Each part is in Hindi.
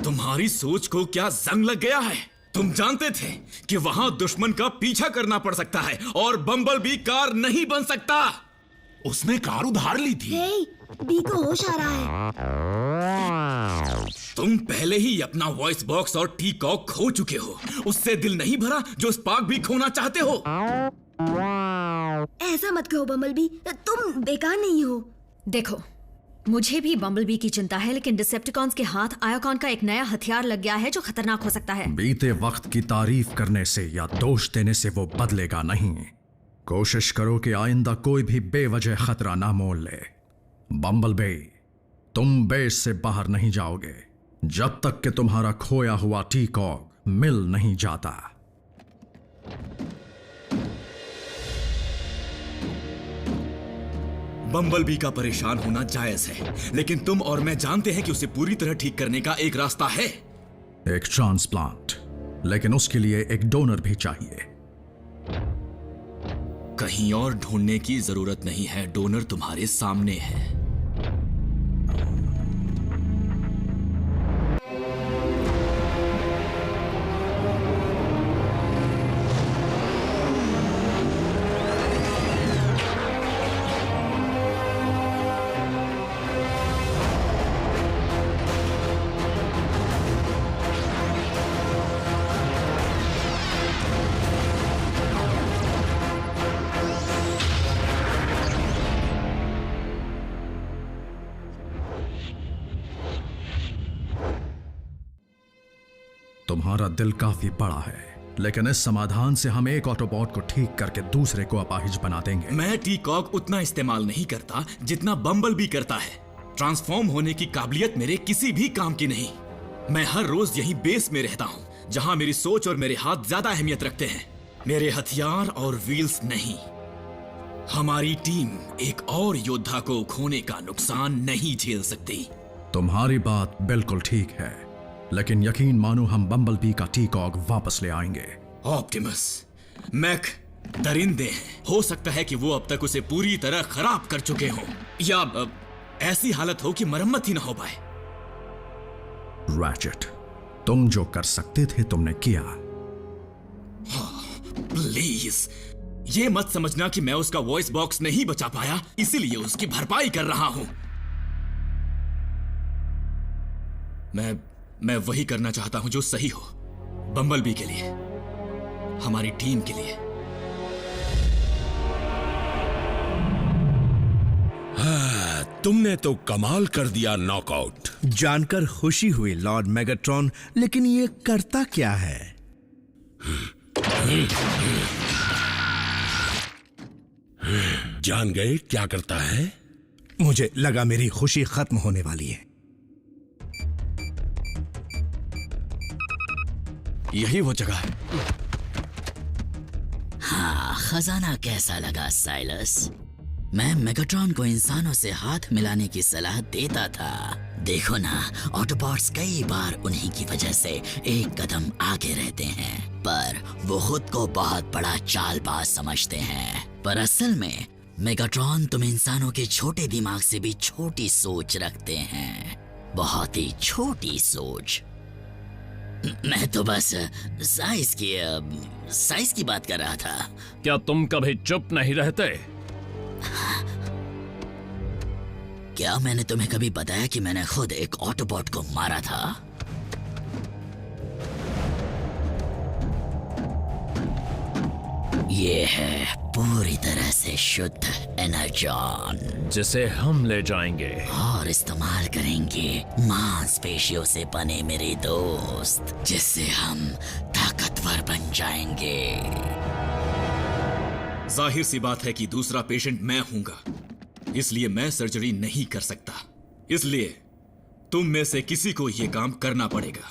तुम्हारी सोच को क्या जंग लग गया है? तुम जानते थे कि वहां दुश्मन का पीछा करना पड़ सकता है और बम्बल बी कार नहीं बन सकता। उसने कार उधार ली थी। बी को होश आ रहा है। तुम पहले ही अपना वॉइस बॉक्स और टी कॉक खो चुके हो। उससे दिल नहीं भरा जो स्पार्क भी खोना चाहते हो। ऐसा मत कहो बम्बलबी, तुम बेकार नहीं हो। देखो, मुझे भी बम्बलबी की चिंता है, लेकिन डिसेप्टिकॉन्स के हाथ आयोकॉन का एक नया हथियार लग गया है जो खतरनाक हो सकता है। बीते वक्त की तारीफ करने से या दोष देने से वो बदलेगा नहीं। कोशिश करो कि आइंदा कोई भी बेवजह खतरा ना मोल ले। बम्बलबी, तुम बेस से बाहर नहीं जाओगे जब तक कि तुम्हारा खोया हुआ टी कॉक मिल नहीं जाता। बम्बलबी का परेशान होना जायज है, लेकिन तुम और मैं जानते हैं कि उसे पूरी तरह ठीक करने का एक रास्ता है। एक ट्रांसप्लांट, लेकिन उसके लिए एक डोनर भी चाहिए। कहीं और ढूंढने की जरूरत नहीं है, डोनर तुम्हारे सामने है। तुम्हारा दिल काफी बड़ा है, लेकिन इस समाधान से हम एक ऑटोबॉट को ठीक करके दूसरे को अपाहिज बना देंगे। मैं टी कॉक उतना इस्तेमाल नहीं करता जितना बम्बलबी करता है। ट्रांसफॉर्म होने की काबिलियत मेरे किसी भी काम की नहीं। मैं हर रोज यही बेस में रहता हूँ, जहाँ मेरी सोच और मेरे हाथ ज्यादा अहमियत रखते हैं, मेरे हथियार और व्हील्स नहीं। हमारी टीम एक और योद्धा को खोने का नुकसान नहीं झेल सकती। तुम्हारी बात बिल्कुल ठीक है, लेकिन यकीन मानो हम बम्बलबी का टी कॉक वापस ले आएंगे। ऑप्टिमस, मैक दरिंदे हैं। हो सकता है कि वो अब तक उसे पूरी तरह खराब कर चुके हों, या ऐसी हालत हो कि मरम्मत ही ना हो पाए। रैचेट, तुम जो कर सकते थे तुमने किया। प्लीज, ये मत समझना कि मैं उसका वॉइस बॉक्स नहीं बचा पाया इसीलिए उसकी भरपाई कर रहा हूं। मैं वही करना चाहता हूं जो सही हो, बम्बलबी के लिए, हमारी टीम के लिए। हाँ, तुमने तो कमाल कर दिया नॉकआउट। जानकर खुशी हुई लॉर्ड मेगाट्रॉन, लेकिन ये करता क्या है? जान गए क्या करता है? मुझे लगा मेरी खुशी खत्म होने वाली है। यही वो जगह है। हाँ, खजाना कैसा लगा साइलस? मैं मेगाट्रॉन को इंसानों से हाथ मिलाने की सलाह देता था। देखो ना, ऑटोबॉट्स कई बार उन्हीं की वजह से एक कदम आगे रहते हैं, पर वो खुद को बहुत बड़ा चालबाज समझते हैं। पर असल में मेगाट्रॉन तुम इंसानों के छोटे दिमाग से भी छोटी सोच रखते हैं, बहुत ही छोटी सोच। मैं तो बस साइज की बात कर रहा था। क्या तुम कभी चुप नहीं रहते? क्या मैंने तुम्हें कभी बताया कि मैंने खुद एक ऑटोबॉट को मारा था? ये है पूरी तरह से शुद्ध एनर्जॉन, जिसे हम ले जाएंगे और इस्तेमाल करेंगे मांसपेशियों से बने मेरे दोस्त, जिससे हम ताकतवर बन जाएंगे। जाहिर सी बात है कि दूसरा पेशेंट मैं हूंगा, इसलिए मैं सर्जरी नहीं कर सकता। इसलिए तुम में से किसी को यह काम करना पड़ेगा।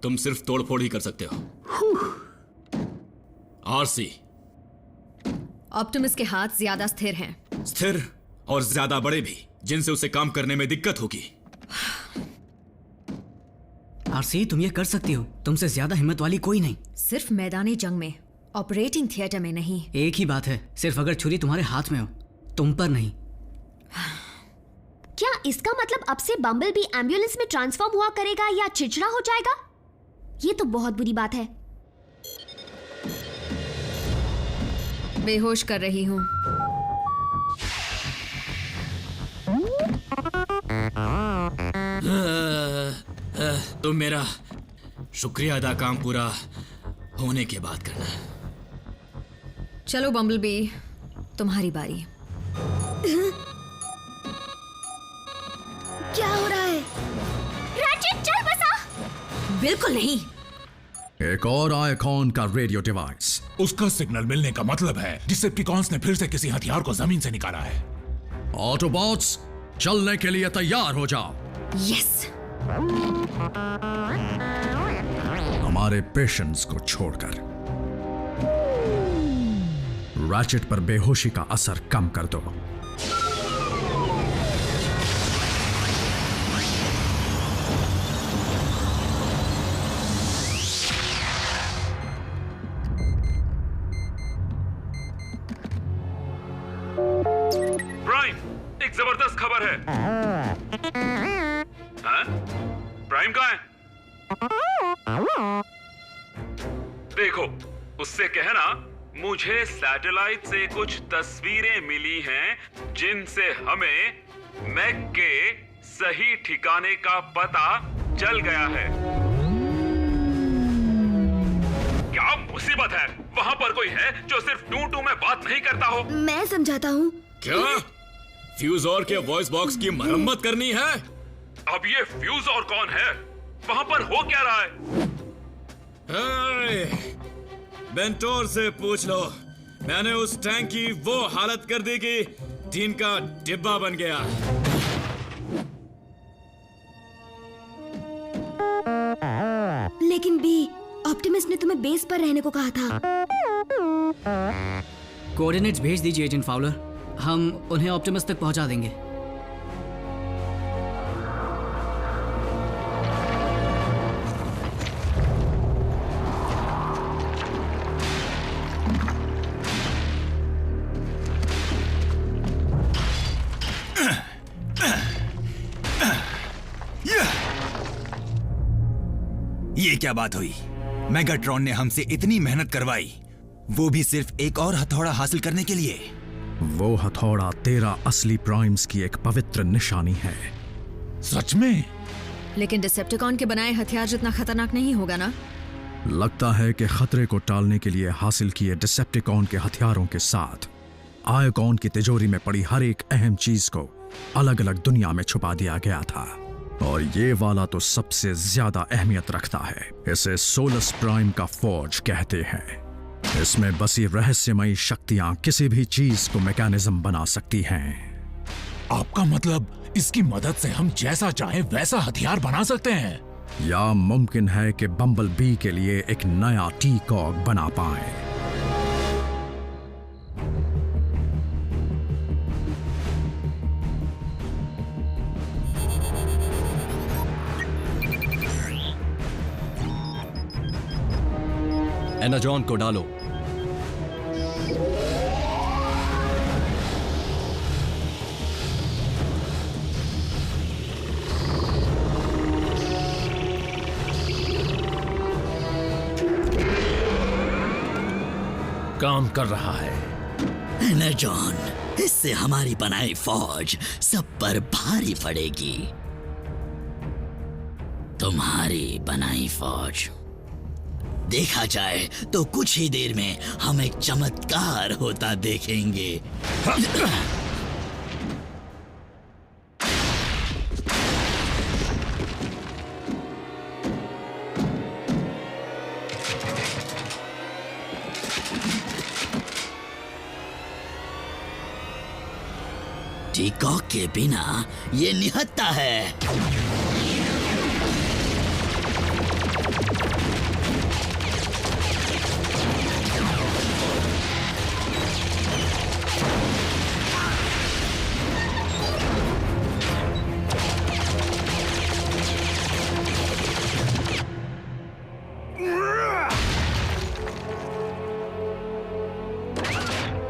तुम सिर्फ तोड़फोड़ ही कर सकते हो। आरसी, ऑप्टिमस के हाथ ज्यादा स्थिर हैं। स्थिर और ज्यादा बड़े भी, जिनसे उसे काम करने में दिक्कत होगी। आरसी, तुम ये कर सकती हो। तुमसे ज्यादा हिम्मत वाली कोई नहीं। सिर्फ मैदानी जंग में, ऑपरेटिंग थिएटर में नहीं। एक ही बात है, सिर्फ अगर छुरी तुम्हारे हाथ में हो, तुम पर नहीं। क्या इसका मतलब अब से बम्बल भी एम्बुलेंस में ट्रांसफॉर्म हुआ करेगा या चिड़चिड़ा हो जाएगा? ये तो बहुत बुरी बात है। बेहोश कर रही हूँ। तुम मेरा शुक्रिया अदा काम पूरा होने के बाद करना। चलो बम्बलबी, तुम्हारी बारी। क्या हो रहा है? रैचेट चल बसा। बिल्कुल नहीं। एक और आइकॉन का रेडियो डिवाइस। उसका सिग्नल मिलने का मतलब है डिसेप्टिकॉन्स ने फिर से किसी हथियार को जमीन से निकाला है। ऑटोबॉट्स, चलने के लिए तैयार हो जाओ। यस। हमारे पेशेंट्स को छोड़कर रैचेट पर बेहोशी का असर कम कर दो। प्राइम, एक जबरदस्त खबर है। हाँ? प्राइम कहाँ है? देखो, उससे कहना मुझे सैटेलाइट से कुछ तस्वीरें मिली हैं जिनसे हमें मैक के सही ठिकाने का पता चल गया है। क्या मुसीबत है? वहां पर कोई है जो सिर्फ टू में बात नहीं करता हो? मैं समझाता हूँ। क्या फ्यूज और के वॉइस बॉक्स की मरम्मत करनी है? अब ये फ्यूज और कौन है? वहां पर हो क्या रहा है? बेंटोर से पूछ लो। मैंने उस टैंक की वो हालत कर दी कि टीन का डिब्बा बन गया। लेकिन बी, ऑप्टिमिस्ट ने तुम्हें बेस पर रहने को कहा था। कोऑर्डिनेट्स भेज दीजिए एजेंट फाउलर, हम उन्हें ऑप्टिमिस्ट तक पहुंचा देंगे। ये क्या बात हुई? मेगाट्रॉन ने हमसे इतनी मेहनत करवाई, वो भी सिर्फ एक और हथौड़ा हासिल करने के लिए। वो हथौड़ा तेरा असली प्राइम्स की एक पवित्र निशानी है। सच में? लेकिन डिसेप्टिकॉन के बनाए हथियार जितना खतरनाक नहीं होगा ना? लगता है कि खतरे को टालने के लिए हासिल किए डिसेप्टिकॉन के हथियारों के साथ आइकॉन की तिजोरी में पड़ी हर एक अहम चीज को अलग अलग दुनिया में छुपा दिया गया था। और ये वाला तो सबसे ज्यादा अहमियत रखता है। इसे सोलस प्राइम का फौज कहते हैं। इसमें बसी रहस्यमयी शक्तियां किसी भी चीज को मैकेनिज्म बना सकती हैं। आपका मतलब इसकी मदद से हम जैसा चाहे वैसा हथियार बना सकते हैं? या मुमकिन है कि बम्बल बी के लिए एक नया टी-कॉग बना पाए। एनाजॉन को डालो। काम कर रहा है। एनाजॉन, इससे हमारी बनाई फौज सब पर भारी पड़ेगी। तुम्हारी बनाई फौज। देखा जाए तो कुछ ही देर में हम एक चमत्कार होता देखेंगे। टी-कॉग के बिना ये निहत्था है।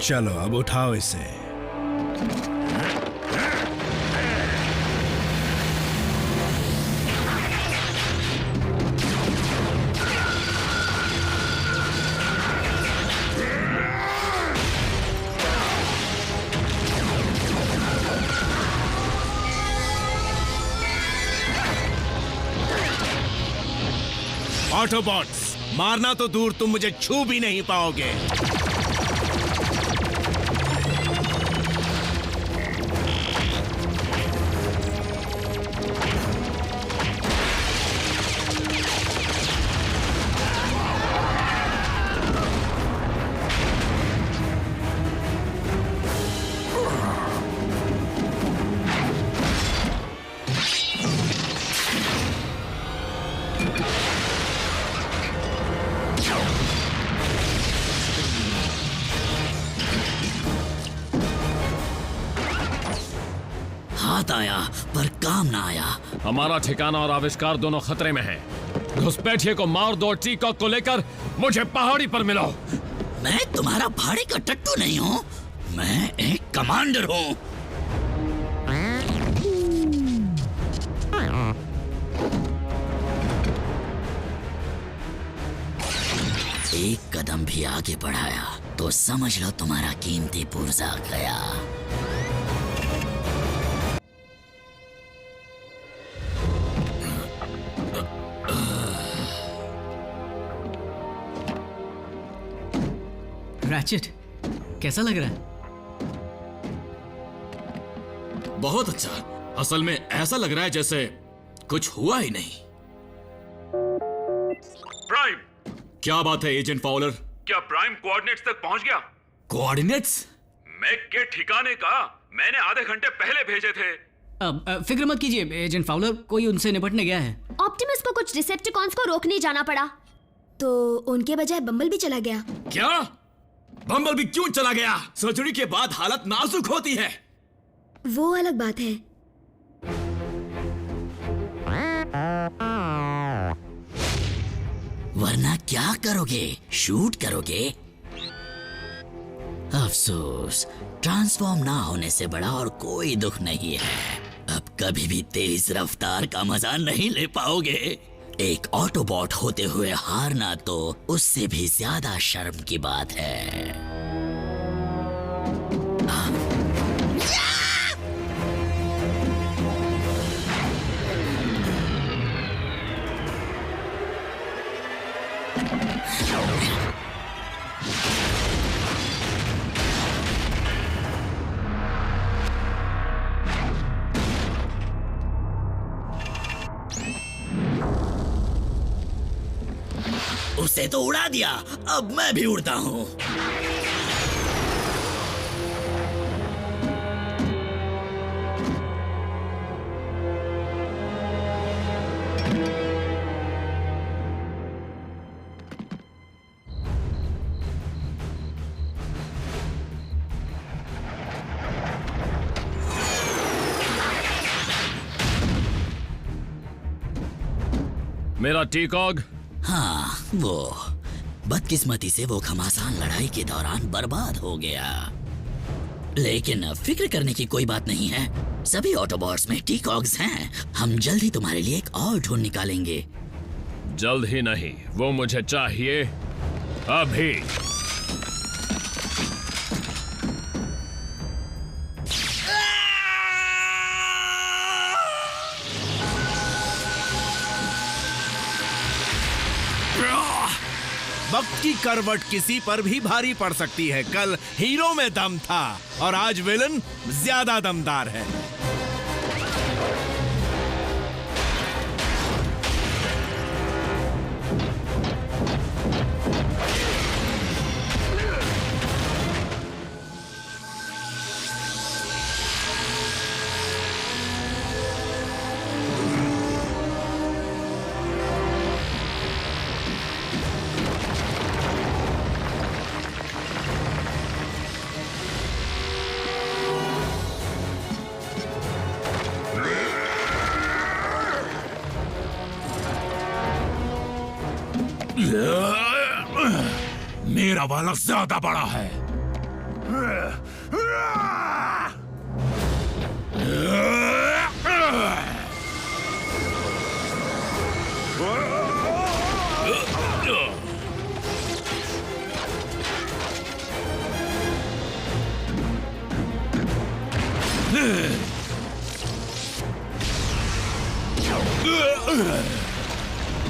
चलो अब उठाओ इसे। ऑटोबॉट्स, मारना तो दूर, तुम मुझे छू भी नहीं पाओगे। हाथ आया पर काम ना आया। हमारा ठिकाना और आविष्कार दोनों खतरे में हैं। घुसपैठिए को मार दो, टीकॉक को लेकर मुझे पहाड़ी पर मिलो। मैं तुम्हारा पहाड़ी का टट्टू नहीं हूँ, मैं एक कमांडर हूँ। एक कदम भी आगे बढ़ाया तो समझ लो तुम्हारा कीमती पुर्जा गया। रैचेट, कैसा लग रहा है? बहुत अच्छा। असल में ऐसा लग रहा है जैसे कुछ हुआ ही नहीं। प्राइम, क्या बात है एजेंट फाउलर? क्या प्राइम कोऑर्डिनेट्स तक पहुंच गया? कोऑर्डिनेट्स? मैक के ठिकाने का मैंने आधे घंटे पहले भेजे थे। फिक्र मत कीजिए एजेंट फाउलर, कोई उनसे निपटने गया है। ऑप्टिमस को कुछ डिसेप्टिकॉन्स को रोकने जाना पड़ा, तो उनके बजाय बम्बल भी चला गया। क्या? बम्बल भी क्यों चला गया? सर्जरी के बाद हालत नाजुक होती है। वो अलग बात है। वरना क्या करोगे? शूट करोगे? अफसोस, ट्रांसफॉर्म ना होने से बड़ा और कोई दुख नहीं है। अब कभी भी तेज रफ्तार का मजा नहीं ले पाओगे। एक ऑटोबॉट होते हुए हारना तो उससे भी ज्यादा शर्म की बात है। उसे तो उड़ा दिया, अब मैं भी उड़ता हूं। मेरा टीकॉग? हाँ, वो बदकिस्मती से वो घमासान लड़ाई के दौरान बर्बाद हो गया। लेकिन फिक्र करने की कोई बात नहीं है, सभी ऑटोबॉट्स में टीकॉग्स हैं। हम जल्द ही तुम्हारे लिए एक और ढूंढ निकालेंगे। जल्द ही नहीं, वो मुझे चाहिए अभी। वक्त की करवट किसी पर भी भारी पड़ सकती है। कल हीरो में दम था और आज विलन ज्यादा दमदार है। मेरा बालक ज्यादा बड़ा है।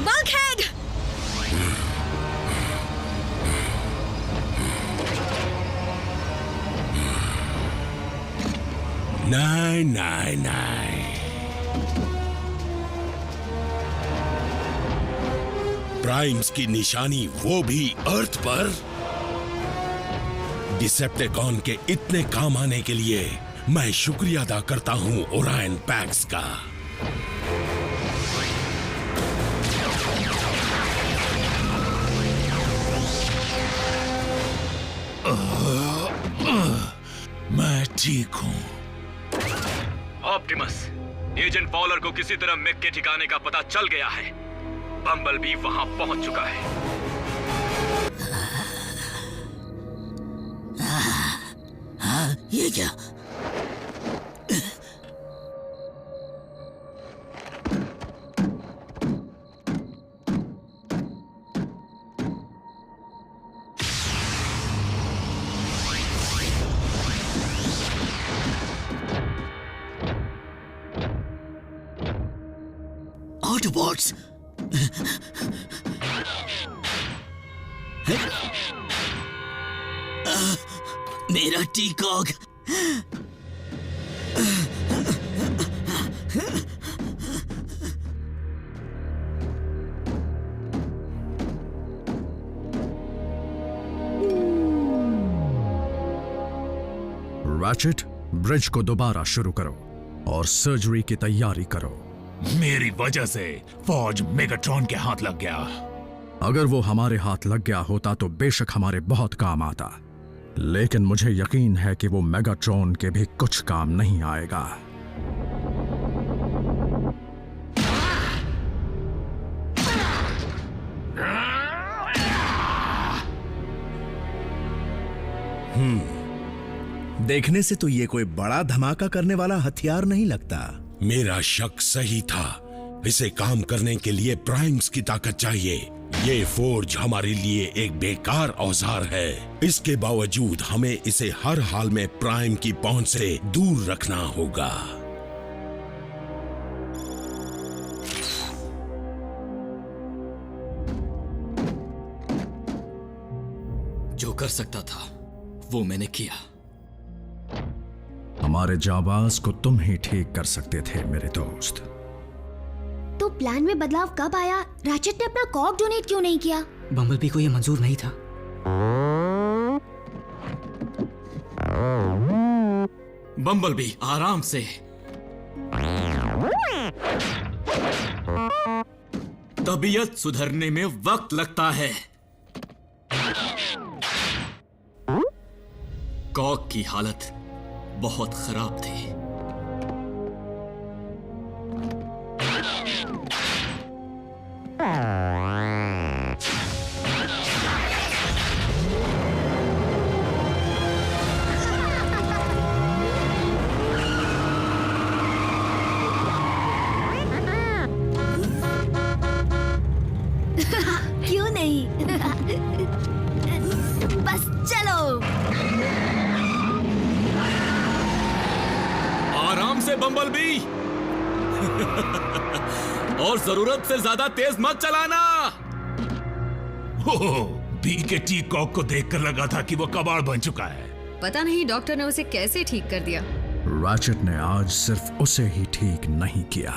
बल्कहेड! नहीं नहीं नहीं, प्राइम्स की निशानी वो भी अर्थ पर। डिसेप्टिकॉन के इतने काम आने के लिए मैं शुक्रिया अदा करता हूं ओरायन पैक्स का। मैं ठीक हूं। ऑप्टिमस, एजेंट फॉलर को किसी तरह मैक के ठिकाने का पता चल गया है। बम्बल भी वहां पहुंच चुका है। हाँ, ये क्या? ऑटोबॉट्स! मेरा टीकॉक! रैचेट, ब्रिज को दोबारा शुरू करो और सर्जरी की तैयारी करो। मेरी वजह से फौज मेगाट्रॉन के हाथ लग गया। अगर वो हमारे हाथ लग गया होता तो बेशक हमारे बहुत काम आता, लेकिन मुझे यकीन है कि वो मेगाट्रॉन के भी कुछ काम नहीं आएगा। देखने से तो ये कोई बड़ा धमाका करने वाला हथियार नहीं लगता। मेरा शक सही था। इसे काम करने के लिए प्राइम्स की ताकत चाहिए। ये फोर्ज हमारे लिए एक बेकार औजार है। इसके बावजूद हमें इसे हर हाल में प्राइम की पहुंच से दूर रखना होगा। जो कर सकता था वो मैंने किया। हमारे जाबाज को तुम ही ठीक कर सकते थे मेरे दोस्त। तो प्लान में बदलाव कब आया? रैचेट ने अपना कॉक डोनेट क्यों नहीं किया? बम्बलबी को यह मंजूर नहीं था। बम्बलबी, आराम से। तबीयत सुधरने में वक्त लगता है। कॉक की हालत बहुत खराब थी। क्यों नहीं? बस चलो। आराम से बम्बलबी। और जरूरत से ज्यादा तेज मत चलाना। बी के टीकॉक को देखकर लगा था कि वो कबाड़ बन चुका है। पता नहीं डॉक्टर ने उसे कैसे ठीक कर दिया। रैचेट ने आज सिर्फ उसे ही ठीक नहीं किया,